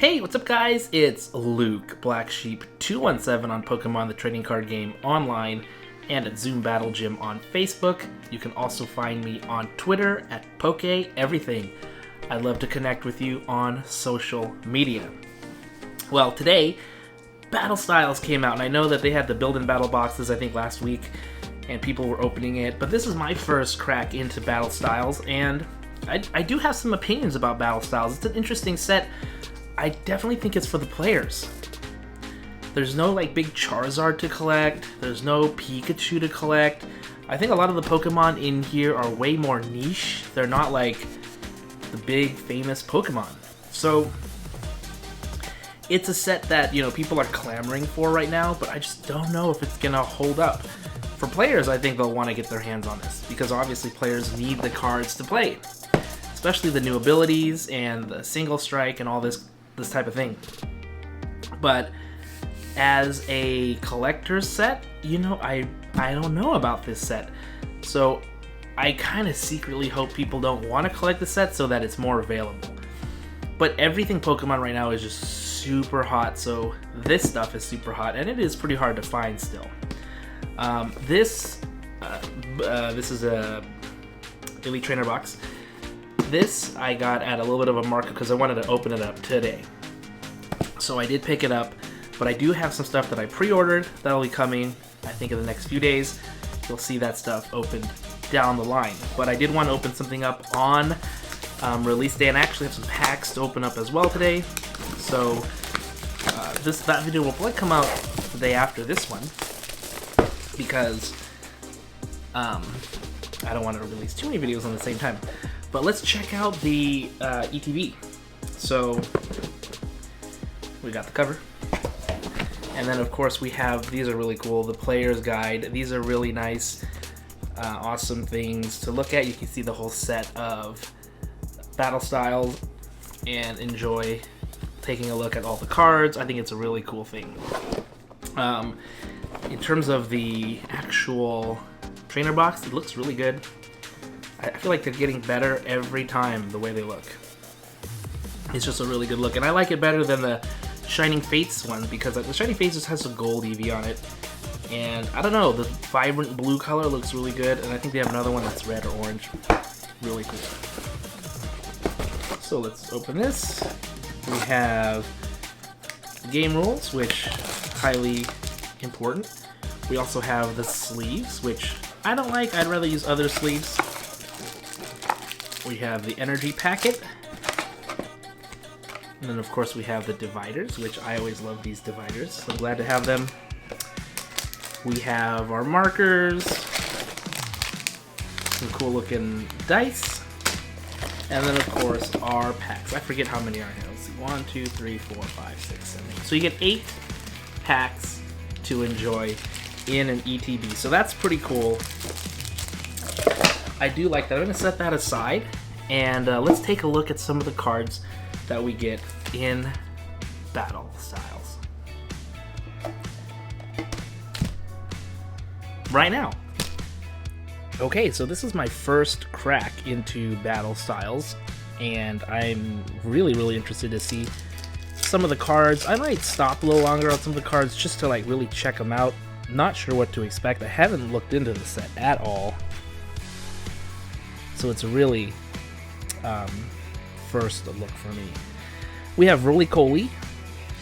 Hey, what's up guys? It's Luke, Black Sheep 217 on Pokemon the Trading Card Game online and at Zoom Battle Gym on Facebook. You can also find me on Twitter at PokeEverything. I'd love to connect with you on social media. Well, today, Battle Styles came out, and I know that they had the build-in battle boxes, I think, last week, and people were opening it, but this is my first crack into Battle Styles, and I do have some opinions about Battle Styles. It's an interesting set. I definitely think it's for the players. There's no big Charizard to collect. There's no Pikachu to collect. I think a lot of the Pokemon in here are way more niche. They're not like the big famous Pokemon. So it's a set that, people are clamoring for right now, but I just don't know if it's gonna hold up. For players, I think they'll want to get their hands on this because obviously players need the cards to play, especially the new abilities and the single strike and all this type of thing. But as a collector's set, I don't know about this set. So I kind of secretly hope people don't want to collect the set so that it's more available. But everything Pokemon right now is just super hot, so this stuff is super hot, and it is pretty hard to find still. This is a Elite Trainer box. This I got at a little bit of a markup because I wanted to open it up today. So I did pick it up, but I do have some stuff that I pre-ordered that'll be coming, I think, in the next few days. You'll see that stuff opened down the line. But I did want to open something up on release day, and I actually have some packs to open up as well today. So that video will probably come out the day after this one because I don't want to release too many videos on the same time. But let's check out the ETB. So we got the cover. And then of course we have, these are really cool, the player's guide. These are really nice, awesome things to look at. You can see the whole set of battle styles and enjoy taking a look at all the cards. I think it's a really cool thing. In terms of the actual trainer box, it looks really good. I feel like they're getting better every time the way they look. It's just a really good look, and I like it better than the Shining Fates one because the Shining Fates just has a gold EV on it, and I don't know, the vibrant blue color looks really good, and I think they have another one that's red or orange. Really cool. So let's open this. We have game rules, which highly important. We also have the sleeves, which I don't like. I'd rather use other sleeves. We have the energy packet. And then of course we have the dividers, which I always love these dividers. So I'm glad to have them. We have our markers. Some cool looking dice. And then of course our packs. I forget how many are here. Let's see. 1, 2, 3, 4, 5, 6, 7, 8. So you get 8 packs to enjoy in an ETB. So that's pretty cool. I do like that. I'm going to set that aside, and let's take a look at some of the cards that we get in Battle Styles right now. Okay, so this is my first crack into Battle Styles, and I'm really interested to see some of the cards. I might stop a little longer on some of the cards just to really check them out. Not sure what to expect. I haven't looked into the set at all. So it's a really first look for me. We have Kohli,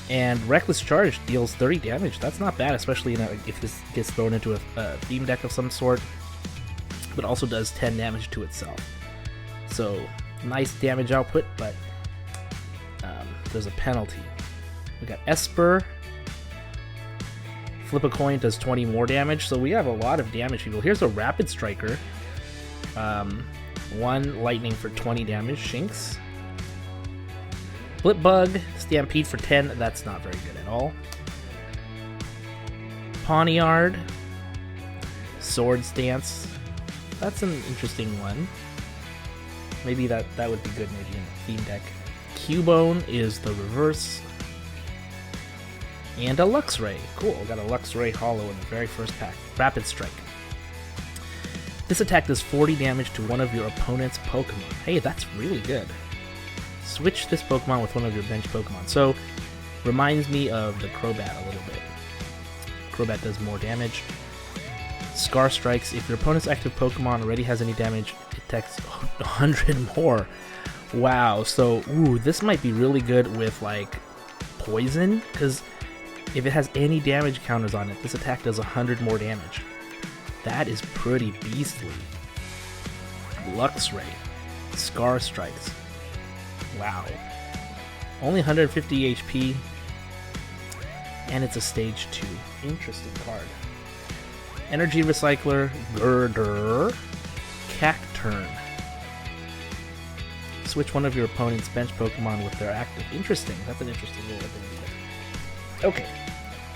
and Reckless Charge deals 30 damage. That's not bad, especially if this gets thrown into a theme deck of some sort. But also does 10 damage to itself. So nice damage output, but there's a penalty. We got Esper. Flip a coin does 20 more damage, so we have a lot of damage people. Here's a Rapid Striker. 1 lightning for 20 damage, Shinx. Blipbug, Stampede for 10, that's not very good at all. Pawniard, Swords Dance, that's an interesting one. Maybe that would be good maybe in a theme deck. Cubone is the reverse. And a Luxray, cool, got a Luxray Hollow in the very first pack. Rapid Strike. This attack does 40 damage to one of your opponent's Pokemon. Hey, that's really good. switch this Pokemon with one of your bench Pokemon. So, reminds me of the Crobat a little bit. Crobat does more damage. Scar Strikes. If your opponent's active Pokemon already has any damage, it takes 100 more. Wow, so, ooh, this might be really good with, like, Poison, because if it has any damage counters on it, this attack does 100 more damage. That is pretty beastly. Luxray. Scar Strikes. Wow. Only 150 HP, and it's a stage 2. Interesting card. Energy Recycler, Girder, Cacturn. Switch one of your opponent's bench Pokemon with their active. Interesting. That's an interesting little ability. Okay.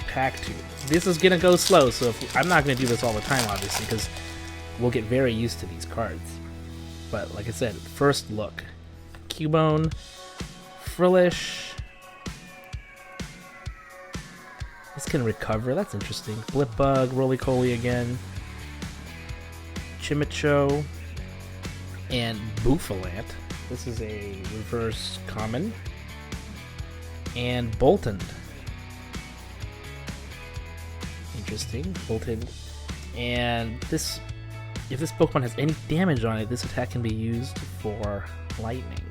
Pack 2. This is gonna go slow, so I'm not gonna do this all the time, obviously, because we'll get very used to these cards. But like I said, first look. Cubone, Frillish. This can recover, that's interesting. Blipbug, Roly-Poly again. Chimicho. And Bouffalant. This is a reverse common. And Boltund. Interesting. Boltund. And this, if this Pokemon has any damage on it, this attack can be used for lightning.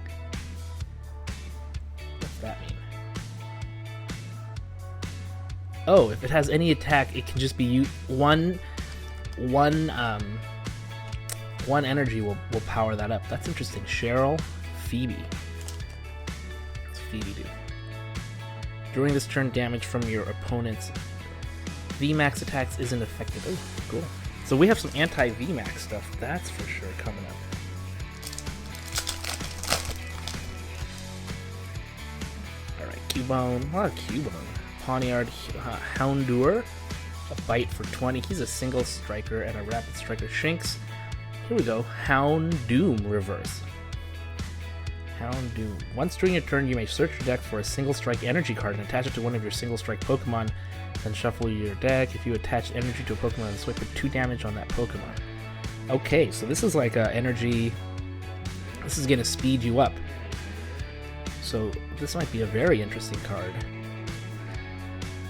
What's that mean? Oh, if it has any attack, it can just be one energy will power that up. That's interesting. Cheryl, Phoebe. What's Phoebe do? During this turn, damage from your opponent's VMAX attacks isn't affected. Oh, cool. So we have some anti-VMAX stuff, that's for sure, coming up. Alright, Cubone. A lot of Cubone. Pawniard, Houndour. A bite for 20. He's a single striker and a rapid striker. Shinx. Here we go. Houndoom reverse. Houndoom. Once during your turn, you may search your deck for a single strike energy card and attach it to one of your single strike Pokemon. Then shuffle your deck. If you attach energy to a Pokemon, then swipe for 2 damage on that Pokemon. Okay, so this is like a energy. This is gonna speed you up. So this might be a very interesting card.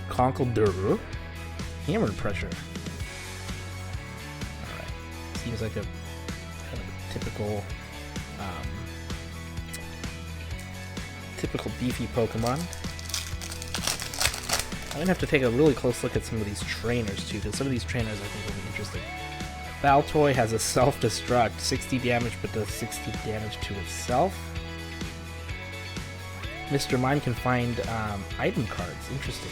Conkeldurr. Hammer Pressure. Alright. Seems like a kind of a typical beefy Pokemon. I'm gonna have to take a really close look at some of these trainers too, because some of these trainers I think will be interesting. Baltoy has a self-destruct, 60 damage, but does 60 damage to itself. Mr. Mime can find item cards. Interesting.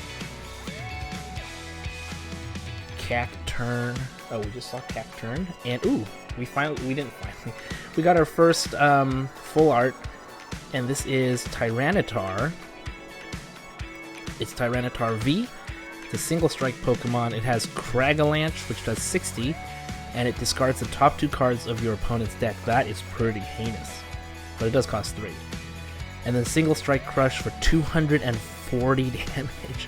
Cacturn. Oh, we just saw Cacturn. And ooh, we got our first full art, and this is Tyranitar. It's Tyranitar V. It's a single strike Pokemon. It has Cragalanche, which does 60, and it discards the top 2 cards of your opponent's deck. That is pretty heinous, but it does cost 3. And then single strike Crush for 240 damage.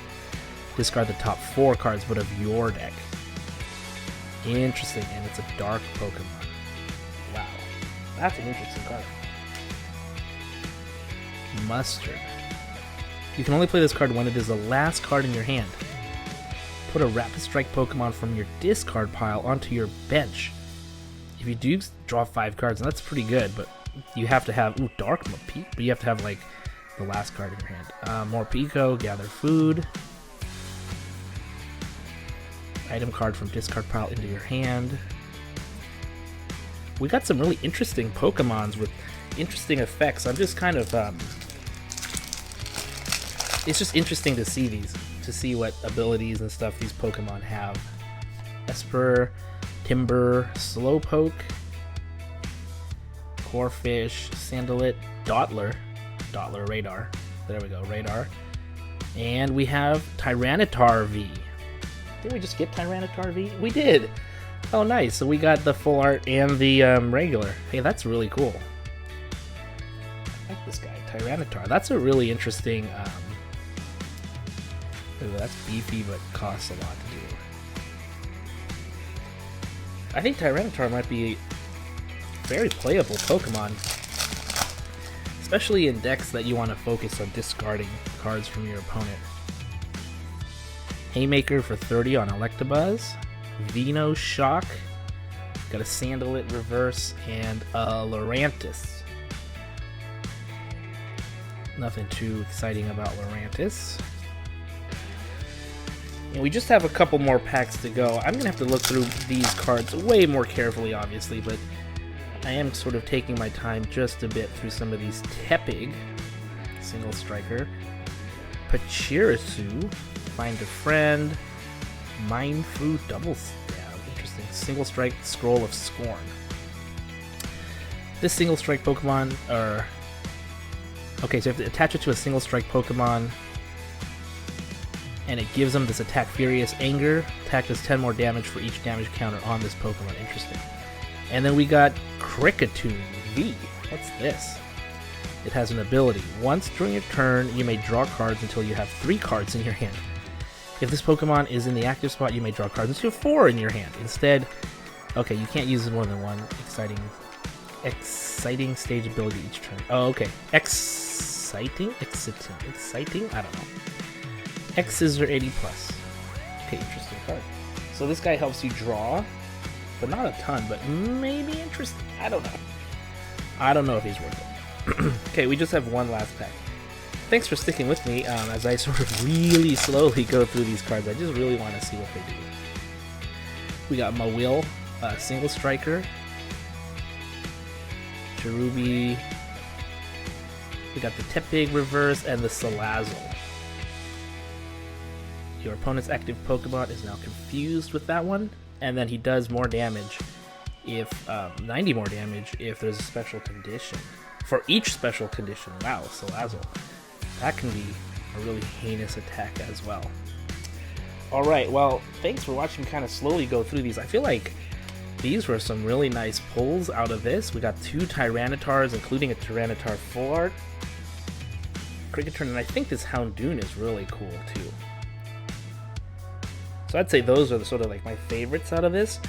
Discard the top 4 cards, but of your deck. Interesting, and it's a dark Pokemon. Wow, that's an interesting card. Mustard. You can only play this card when it is the last card in your hand. Put a Rapid Strike Pokemon from your discard pile onto your bench. If you do draw 5 cards, and that's pretty good, but you have to have Dark Morpeko, but you have to have like the last card in your hand. Morpeko, gather food. Item card from discard pile into your hand. We got some really interesting Pokemons with interesting effects. I'm just kind of it's just interesting to see these, to see what abilities and stuff these Pokemon have. Esper, Timber, Slowpoke, Corphish, Sandalit, Dottler, Radar. There we go, Radar. And we have Tyranitar V. Did we just get Tyranitar V? We did! Oh, nice. So we got the full art and the regular. Hey, that's really cool. I like this guy, Tyranitar. That's a really interesting... Ooh, that's beefy, but costs a lot to do. I think Tyranitar might be a very playable Pokemon. especially in decks that you want to focus on discarding cards from your opponent. Haymaker for 30 on Electabuzz, Vino Shock, got a Sandalit reverse, and a Lurantis. Nothing too exciting about Lurantis. And we just have a couple more packs to go. I'm going to have to look through these cards way more carefully, obviously, but I am sort of taking my time just a bit through some of these. Tepig, single striker, Pachirisu, Find a Friend, Mindfu, double stab, interesting, single strike, Scroll of Scorn. This single strike Pokemon, okay, so you have to attach it to a single strike Pokemon, and it gives them this attack Furious Anger. Attack does 10 more damage for each damage counter on this Pokemon. Interesting. And then we got Kricketune V. What's this? It has an ability. Once during your turn, you may draw cards until you have 3 cards in your hand. If this Pokemon is in the active spot, you may draw cards until you have 4 in your hand. Instead, okay, you can't use more than one exciting stage ability each turn. Oh, okay. Exciting? I don't know. X's are 80 plus. Okay, interesting card. So this guy helps you draw, but not a ton, but maybe interesting. I don't know. I don't know if he's worth it. Okay, we just have one last pack. Thanks for sticking with me as I sort of really slowly go through these cards. I just really want to see what they do. We got Mawil, single striker, Cherubi. We got the Tepig reverse and the Salazzle. Your opponent's active Pokemon is now confused with that one, and then he does more damage if 90 more damage if there's a special condition. For each special condition, wow, Salazzle. That can be a really heinous attack as well. Alright, well, thanks for watching me kind of slowly go through these. I feel like these were some really nice pulls out of this. We got 2 Tyrannitars, including a Tyranitar Full Art, Kricketune, and I think this Houndoom is really cool too. So I'd say those are the sort of like my favorites out of this.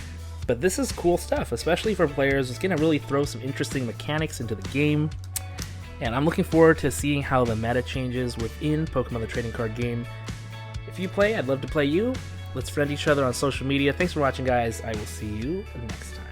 But this is cool stuff, especially for players. It's going to really throw some interesting mechanics into the game. And I'm looking forward to seeing how the meta changes within Pokemon the Trading Card Game. If you play, I'd love to play you. Let's friend each other on social media. Thanks for watching, guys. I will see you next time.